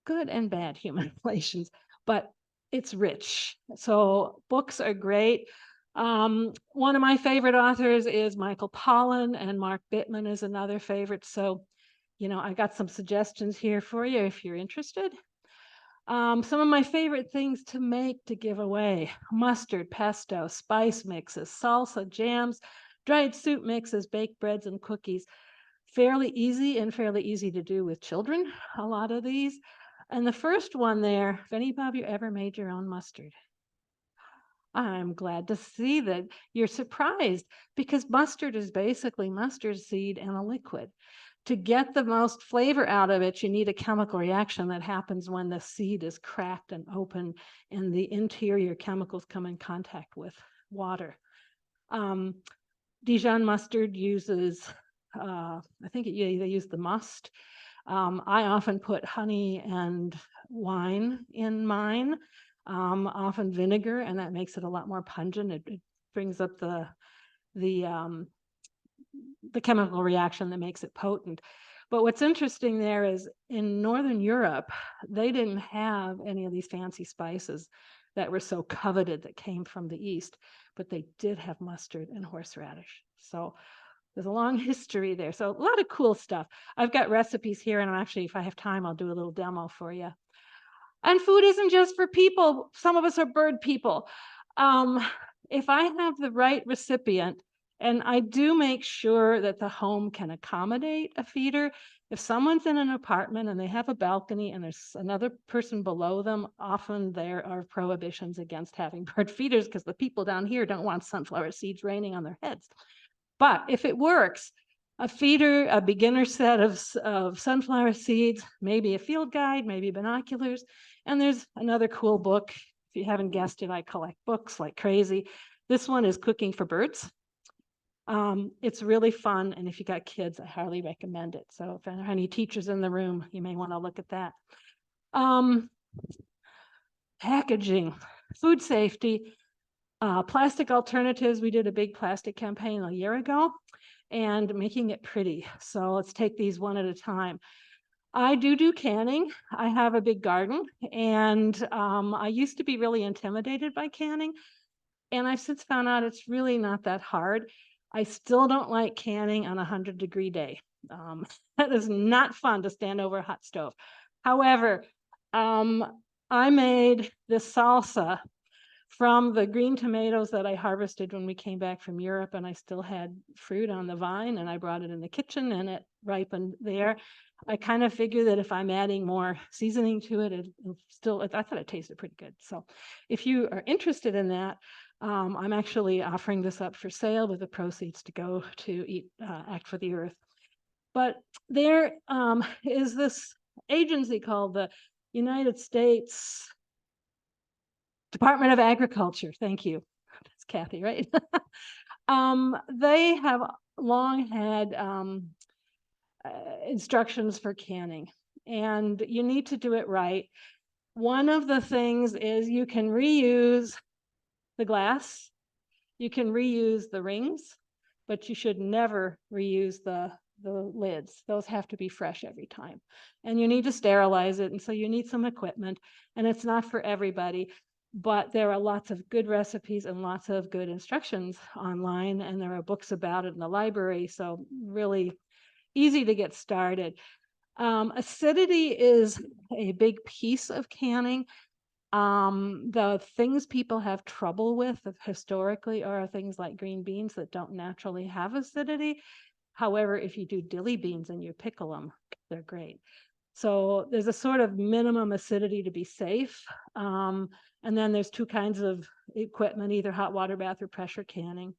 good and bad human relations, but it's rich. So books are great. One of my favorite authors is Michael Pollan, and Mark Bittman is another favorite. So, I got some suggestions here for you if you're interested. Some of my favorite things to make to give away: mustard, pesto, spice mixes, salsa, jams, dried soup mixes, baked breads, and cookies. Fairly easy and fairly easy to do with children, a lot of these. And the first one there, if any of you ever made your own mustard, I'm glad to see that you're surprised, because mustard is basically mustard seed and a liquid. To get the most flavor out of it, you need a chemical reaction that happens when the seed is cracked and open and the interior chemicals come in contact with water. Dijon mustard uses, I think they use the must. I often put honey and wine in mine, often vinegar, and that makes it a lot more pungent. It brings up the chemical reaction that makes it potent. But what's interesting there is in Northern Europe, they didn't have any of these fancy spices that were so coveted that came from the East, but they did have mustard and horseradish. So there's a long history there. So a lot of cool stuff. I've got recipes here, and actually, if I have time, I'll do a little demo for you. And food isn't just for people. Some of us are bird people. If I have the right recipient, and I do make sure that the home can accommodate a feeder. If someone's in an apartment and they have a balcony and there's another person below them, often there are prohibitions against having bird feeders because the people down here don't want sunflower seeds raining on their heads. But if it works, a feeder, a beginner set of sunflower seeds, maybe a field guide, maybe binoculars. And there's another cool book. If you haven't guessed it, I collect books like crazy. This one is Cooking for Birds. It's really fun, and if you got kids, I highly recommend it. So if there are any teachers in the room, you may want to look at that. Packaging, food safety, plastic alternatives. We did a big plastic campaign a year ago, and making it pretty. So let's take these one at a time. I do canning. I have a big garden, and I used to be really intimidated by canning, and I've since found out it's really not that hard. I still don't like canning on a 100-degree day. That is not fun to stand over a hot stove. However, I made this salsa from the green tomatoes that I harvested when we came back from Europe, and I still had fruit on the vine, and I brought it in the kitchen and it ripened there. I kind of figure that if I'm adding more seasoning to it, it'll still, I thought it tasted pretty good. So if you are interested in that, I'm actually offering this up for sale with the proceeds to go to Act for the Earth. But there is this agency called the United States Department of Agriculture. Thank you. That's Kathy, right? They have long had instructions for canning, and you need to do it right. One of the things is you can reuse the glass, you can reuse the rings, but you should never reuse the lids. Those have to be fresh every time. And you need to sterilize it, and so you need some equipment, and it's not for everybody. But there are lots of good recipes and lots of good instructions online, and there are books about it in the library, so really easy to get started. Acidity is a big piece of canning. The things people have trouble with historically are things like green beans that don't naturally have acidity. However, if you do dilly beans and you pickle them, they're great. So there's a sort of minimum acidity to be safe. And then there's two kinds of equipment, either hot water bath or pressure canning.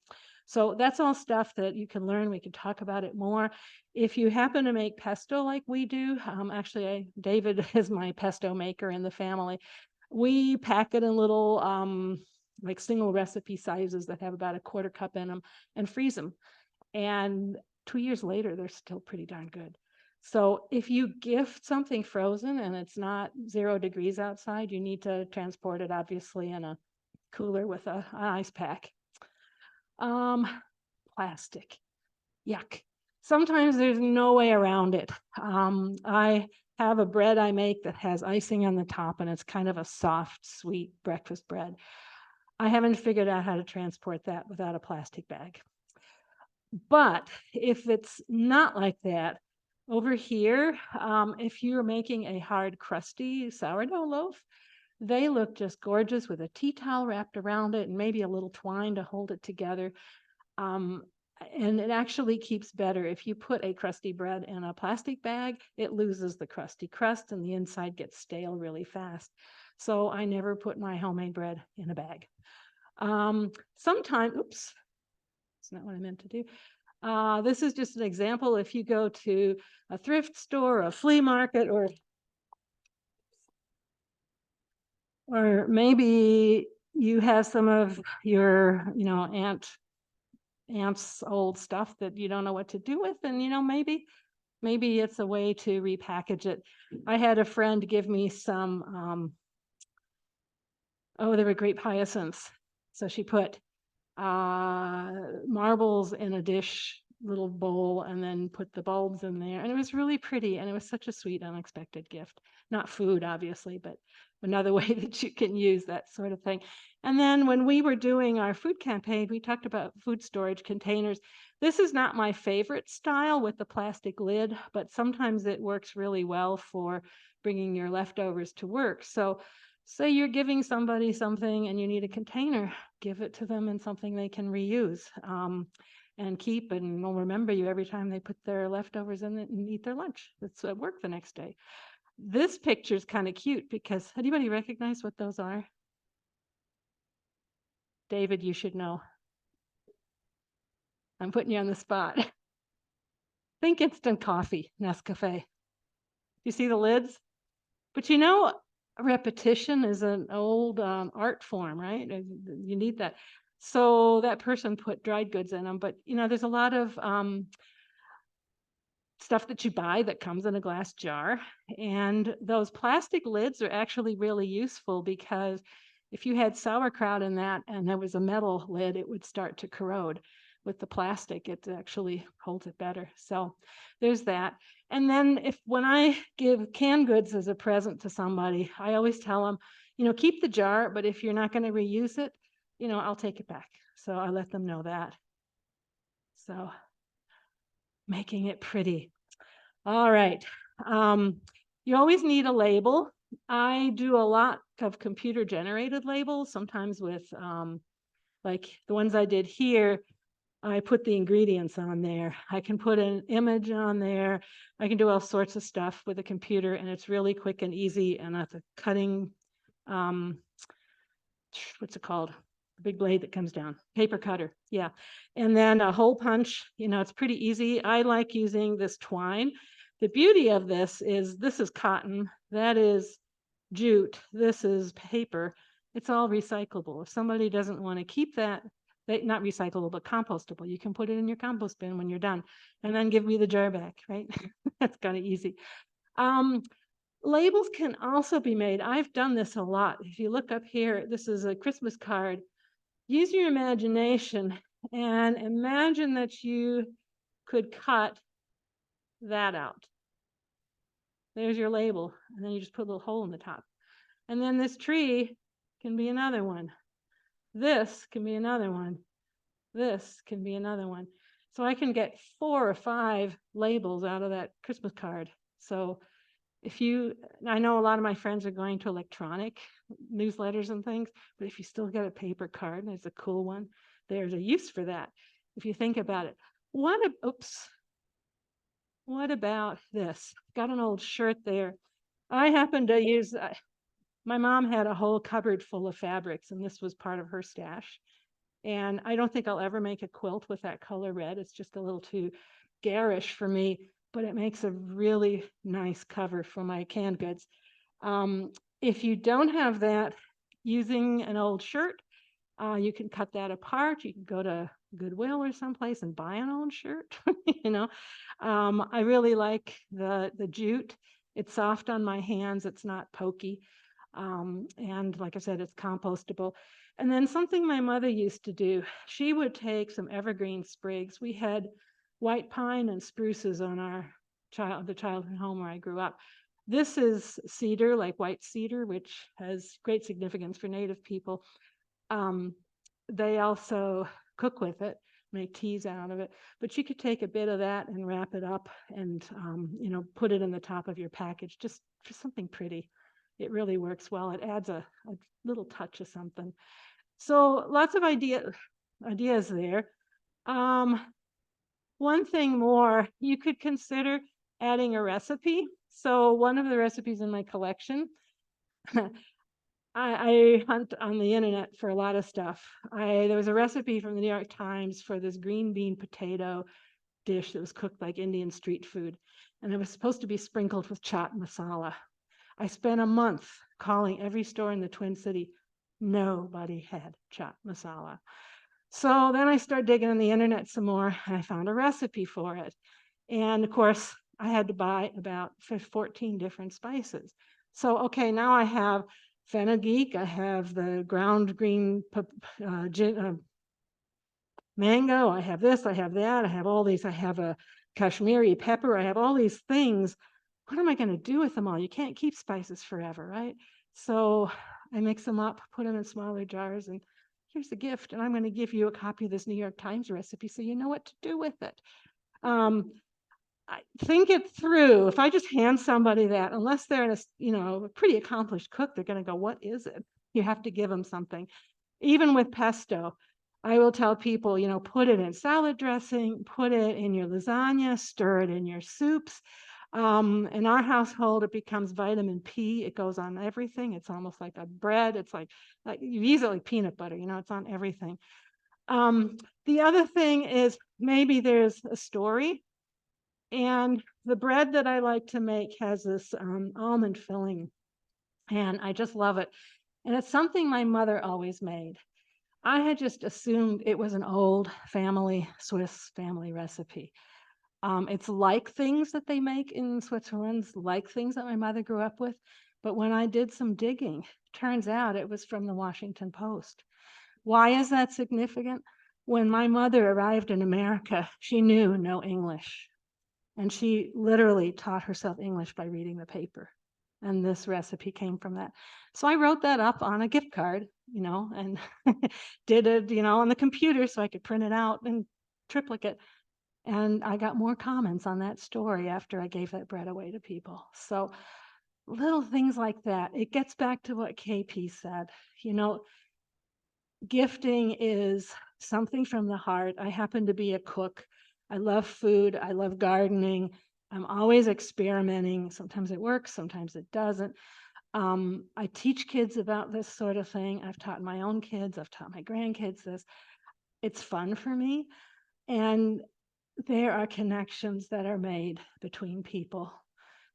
So that's all stuff that you can learn. We can talk about it more. If you happen to make pesto like we do, actually, David is my pesto maker in the family. We pack it in little like single recipe sizes that have about a 1/4 cup in them and freeze them. And 2 years later, they're still pretty darn good. So if you gift something frozen and it's not 0 degrees outside, you need to transport it obviously in a cooler with an ice pack. Plastic, yuck. Sometimes there's no way around it. I have a bread I make that has icing on the top, and it's kind of a soft, sweet breakfast bread. I haven't figured out how to transport that without a plastic bag. But if it's not like that, over here, if you're making a hard, crusty sourdough loaf, they look just gorgeous with a tea towel wrapped around it and maybe a little twine to hold it together. And it actually keeps better. If you put a crusty bread in a plastic bag, it loses the crusty crust and the inside gets stale really fast. So I never put my homemade bread in a bag. Sometimes, oops, that's not what I meant to do. This is just an example. If you go to a thrift store, a flea market, or maybe you have some of your, aunt's old stuff that you don't know what to do with, and maybe it's a way to repackage it. I had a friend give me some they were grape hyacinths, so she put marbles in a dish, little bowl, and then put the bulbs in there, and it was really pretty, and it was such a sweet unexpected gift. Not food obviously, but another way that you can use that sort of thing. And then when we were doing our food campaign, we talked about food storage containers. This is not my favorite style with the plastic lid, but sometimes it works really well for bringing your leftovers to work. So say you're giving somebody something and you need a container, give it to them in something they can reuse and keep, and will remember you every time they put their leftovers in it and eat their lunch. It's at work the next day. This picture is kind of cute because anybody recognize what those are? David, you should know. I'm putting you on the spot. Think instant coffee, Nescafe. You see the lids? But repetition is an old art form, right? You need that. So that person put dried goods in them, but there's a lot of stuff that you buy that comes in a glass jar, and those plastic lids are actually really useful because if you had sauerkraut in that and there was a metal lid, it would start to corrode. With the plastic, it actually holds it better. So there's that. And then when I give canned goods as a present to somebody, I always tell them, keep the jar, but if you're not going to reuse it, I'll take it back. So I let them know that. So making it pretty. All right. You always need a label. I do a lot of computer generated labels, sometimes with like the ones I did here. I put the ingredients on there. I can put an image on there. I can do all sorts of stuff with a computer, and it's really quick and easy. And that's a cutting, what's it called? The big blade that comes down, paper cutter. Yeah. And then a hole punch, it's pretty easy. I like using this twine. The beauty of this is cotton, that is jute, this is paper. It's all recyclable. If somebody doesn't want to keep that, not recyclable, but compostable, you can put it in your compost bin when you're done and then give me the jar back, right? That's kind of easy. Labels can also be made. I've done this a lot. If you look up here, this is a Christmas card. Use your imagination and imagine that you could cut that out. There's your label. And then you just put a little hole in the top. And then this tree can be another one. This can be another one. This can be another one. So I can get 4 or 5 labels out of that Christmas card. So I know a lot of my friends are going to electronic newsletters and things, but if you still get a paper card, there's a cool one. There's a use for that. If you think about it, what about this? Got an old shirt there. I happen to use, my mom had a whole cupboard full of fabrics, and this was part of her stash. And I don't think I'll ever make a quilt with that color red. It's just a little too garish for me, but it makes a really nice cover for my canned goods. If you don't have that, using an old shirt, you can cut that apart. You can go to Goodwill or someplace and buy an old shirt. I really like the jute. It's soft on my hands. It's not pokey. And like I said, it's compostable. And then something my mother used to do, she would take some evergreen sprigs. We had white pine and spruces on the childhood home where I grew up. This is cedar, like white cedar, which has great significance for Native people. They also cook with it, make teas out of it. But you could take a bit of that and wrap it up and, put it in the top of your package, just for something pretty. It really works well. It adds a little touch of something. So lots of ideas there. One thing more, you could consider adding a recipe. So one of the recipes in my collection, I hunt on the internet for a lot of stuff. There was a recipe from the New York Times for this green bean potato dish that was cooked like Indian street food. And it was supposed to be sprinkled with chaat masala. I spent a month calling every store in the Twin City. Nobody had chaat masala. So then I started digging on the internet some more, and I found a recipe for it. And of course, I had to buy about 14 different spices. So, okay, now I have fenugreek, I have the ground green mango, I have this, I have that, I have all these, I have a Kashmiri pepper, I have all these things. What am I going to do with them all? You can't keep spices forever, right? So I mix them up, put them in smaller jars, and here's a gift. And I'm going to give you a copy of this New York Times recipe so you know what to do with it. Think it through. If I just hand somebody that, unless they're a pretty accomplished cook, they're going to go, what is it? You have to give them something. Even with pesto, I will tell people, put it in salad dressing, put it in your lasagna, stir it in your soups. In our household, it becomes vitamin P. It goes on everything. It's almost like a bread. It's like you use it like peanut butter, it's on everything. The other thing is maybe there's a story. And the bread that I like to make has this almond filling, and I just love it. And it's something my mother always made. I had just assumed it was an old Swiss family recipe. It's like things that they make in Switzerland, like things that my mother grew up with. But when I did some digging, turns out it was from the Washington Post. Why is that significant? When my mother arrived in America, she knew no English. And she literally taught herself English by reading the paper. And this recipe came from that. So I wrote that up on a gift card, and did it, on the computer so I could print it out and triplicate. And I got more comments on that story after I gave that bread away to people. So little things like that. It gets back to what KP said. You know, gifting is something from the heart. I happen to be a cook. I love food. I love gardening. I'm always experimenting. Sometimes it works, sometimes it doesn't. I teach kids about this sort of thing. I've taught my own kids, I've taught my grandkids this. It's fun for me. And there are connections that are made between people,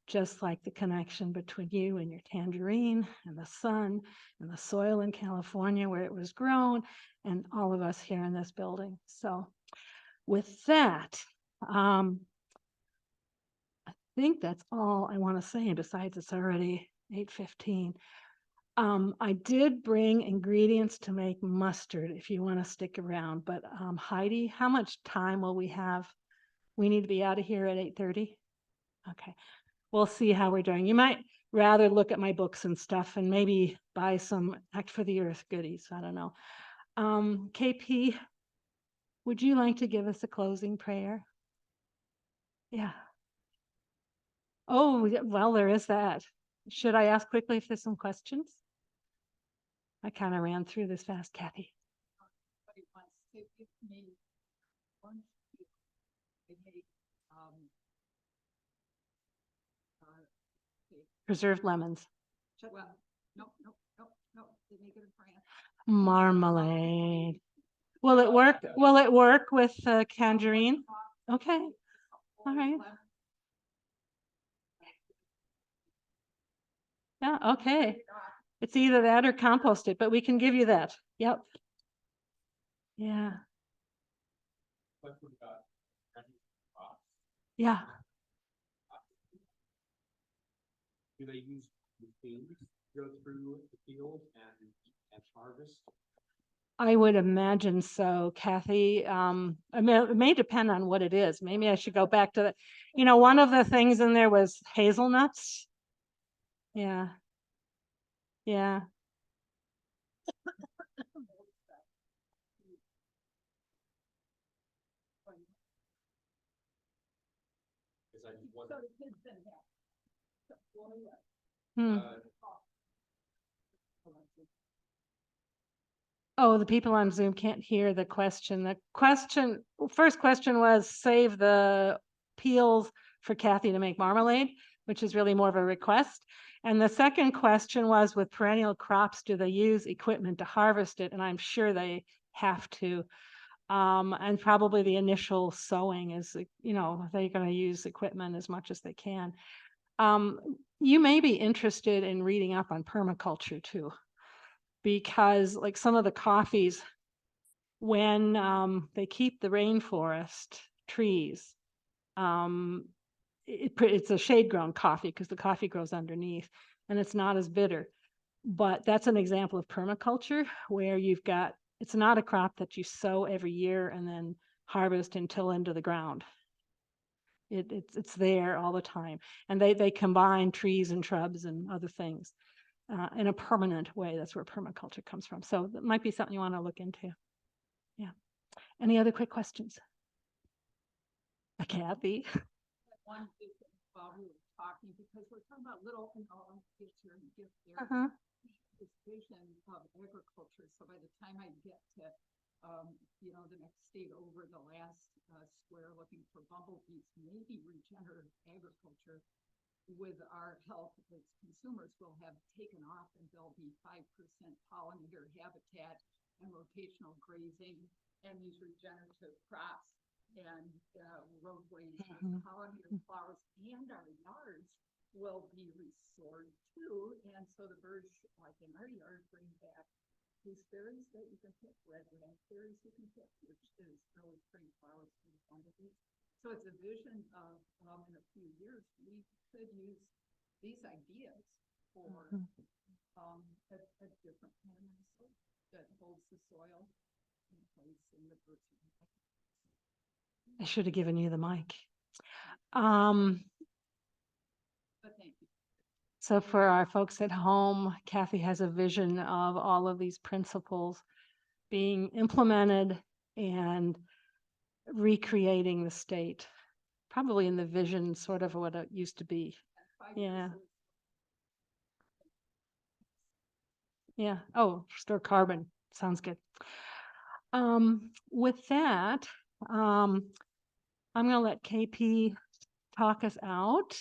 just like the connection between you and your tangerine and the sun and the soil in California where it was grown, and all of us here in this building. So with that, I think that's all I want to say. And besides, it's already 8:15. I did bring ingredients to make mustard if you want to stick around. But Heidi, how much time will we have? We need to be out of here at 8:30. Okay. We'll see how we're doing. You might rather look at my books and stuff and maybe buy some Act for the Earth goodies. I don't know. KP, would you like to give us a closing prayer? Yeah. Oh, well, there is that. Should I ask quickly if there's some questions? I kind of ran through this fast, Kathy. Somebody wants to give me one sheet. They make, Preserved lemons. well, no, they make it in France. Marmalade. Will it work? Will it work with tangerine? Okay. All right. Yeah, okay. It's either that or compost it, but we can give you that. Yep. Yeah. Yeah. Do they use machines to go through the field and harvest? I would imagine so, Kathy. I mean, it may depend on what it is. Maybe I should go back to the, you know, one of the things in there was hazelnuts. Yeah. Yeah. Because I just So wonder, the kids didn't have. Hmm. uh, Oh, the people on Zoom can't hear the question. First question was save the peels for Kathy to make marmalade, which is really more of a request. And the second question was with perennial crops, do they use equipment to harvest it? And I'm sure they have to. And probably the initial sowing is, you know, they're going to use equipment as much as they can. You may be interested in reading up on permaculture too, because like some of the coffees, when they keep the rainforest trees, it's a shade grown coffee because the coffee grows underneath and it's not as bitter. But that's an example of permaculture where you've got, it's not a crop that you sow every year and then harvest and till into the ground. It's there all the time. And they combine trees and shrubs and other things in a permanent way. That's where permaculture comes from. So that might be something you want to look into. Yeah. Any other quick questions? Kathy? One thing while we were talking, because we're talking about little, you know, picture and gift there. Uh-huh. This vision of agriculture. So by the time I get to, you know, the next state over, the last square looking for bumblebees, maybe regenerative agriculture with our help as consumers will have taken off, and there'll be 5% pollinator habitat and rotational grazing and these regenerative crops and roadways with pollinator flowers, and our yards will be restored too. And so the birds, like in our yard, bring back gooseberries that you can pick, red raspberries you can pick, which is early spring flowers for the bumblebees. So it's a vision of in a few years we could use these ideas for a different kind of soil that holds the soil in place in the birds. I should have given you the mic. But thank you. So for our folks at home, Kathy has a vision of all of these principles being implemented and recreating the state, probably in the vision sort of what it used to be. 5 years Yeah. is- Yeah. Oh, store carbon. Sounds good. With that, I'm going to let KP talk us out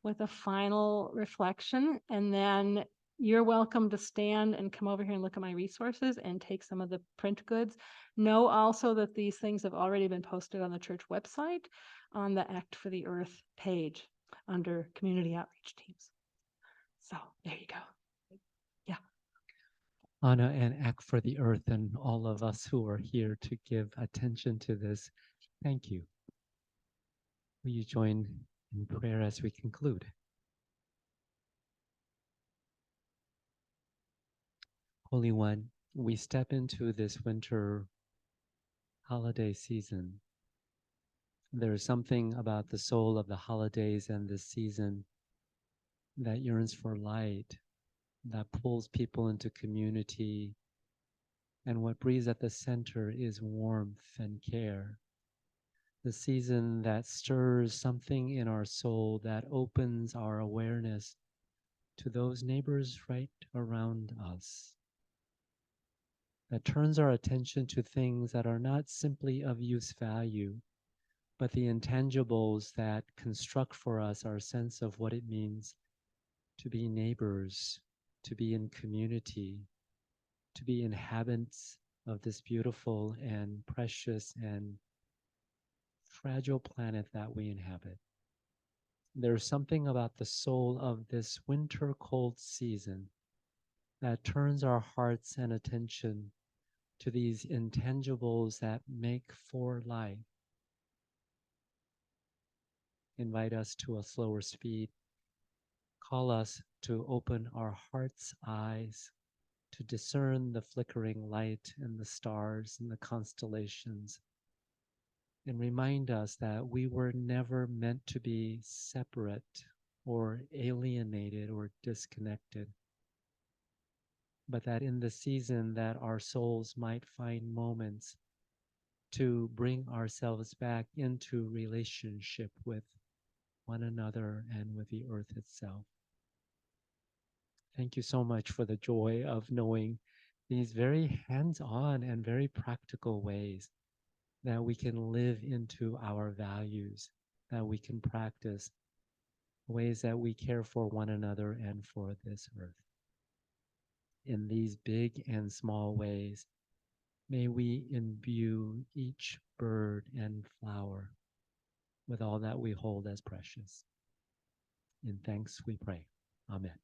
with a final reflection, and then you're welcome to stand and come over here and look at my resources and take some of the print goods. Know also that these things have already been posted on the church website on the Act for the Earth page under community outreach teams. So there you go. Anna, and Act for the Earth, and all of us who are here to give attention to this, thank you. Will you join in prayer as we conclude? Holy One, we step into this winter holiday season. There is something about the soul of the holidays and this season that yearns for light, that pulls people into community, and what breathes at the center is warmth and care. The season that stirs something in our soul, that opens our awareness to those neighbors right around us, that turns our attention to things that are not simply of use value, but the intangibles that construct for us our sense of what it means to be neighbors, to be in community, to be inhabitants of this beautiful and precious and fragile planet that we inhabit. There's something about the soul of this winter cold season that turns our hearts and attention to these intangibles that make for life. Invite us to a slower speed. Call us to open our heart's eyes to discern the flickering light and the stars and the constellations, and remind us that we were never meant to be separate or alienated or disconnected, but that in the season that our souls might find moments to bring ourselves back into relationship with one another and with the earth itself. Thank you so much for the joy of knowing these very hands-on and very practical ways that we can live into our values, that we can practice, ways that we care for one another and for this earth. In these big and small ways, may we imbue each bird and flower with all that we hold as precious. In thanks we pray. Amen.